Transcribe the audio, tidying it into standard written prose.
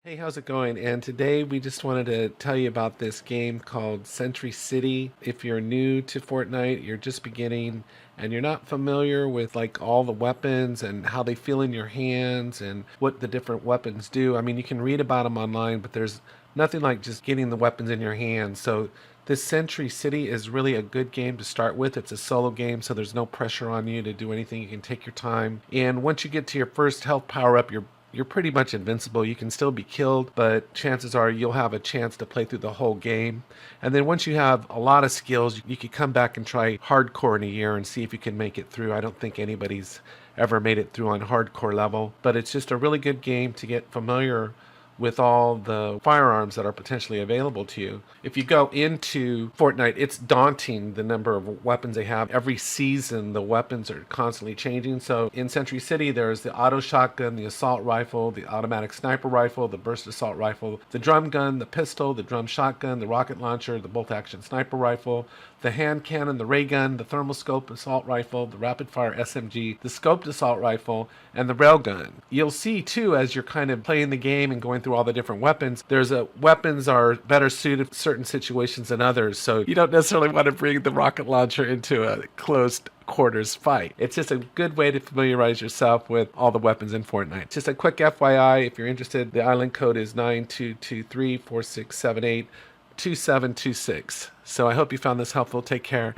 Hey, how's it going? And today we just wanted to tell you about this game called Sentry City. If you're new to Fortnite, you're just beginning and you're not familiar with like all the weapons and how they feel in your hands and what the different weapons do. I mean, you can read about them online, but there's nothing like just getting the weapons in your hands. So this Sentry City is really a good game to start with. It's a solo game, so there's no pressure on you to do anything. You can take your time. And once you get to your first health power up, you're pretty much invincible. You can still be killed, but chances are you'll have a chance to play through the whole game. And then once you have a lot of skills, you could come back and try hardcore in a year and see if you can make it through. I don't think anybody's ever made it through on hardcore level, but it's just a really good game to get familiar with all the firearms that are potentially available to you. If you go into Fortnite, it's daunting the number of weapons they have. Every season, the weapons are constantly changing. So in Sentry City, there's the auto shotgun, the assault rifle, the automatic sniper rifle, the burst assault rifle, the drum gun, the pistol, the drum shotgun, the rocket launcher, the bolt action sniper rifle, the hand cannon, the ray gun, the thermal scope assault rifle, the rapid fire SMG, the scoped assault rifle, and the railgun. You'll see too, as you're kind of playing the game and going through all the different weapons, weapons are better suited for certain situations than others. So you don't necessarily want to bring the rocket launcher into a closed quarters fight. It's just a good way to familiarize yourself with all the weapons in Fortnite. Just a quick FYI, if you're interested, the island code is 922346782726. So I hope you found this helpful. Take care.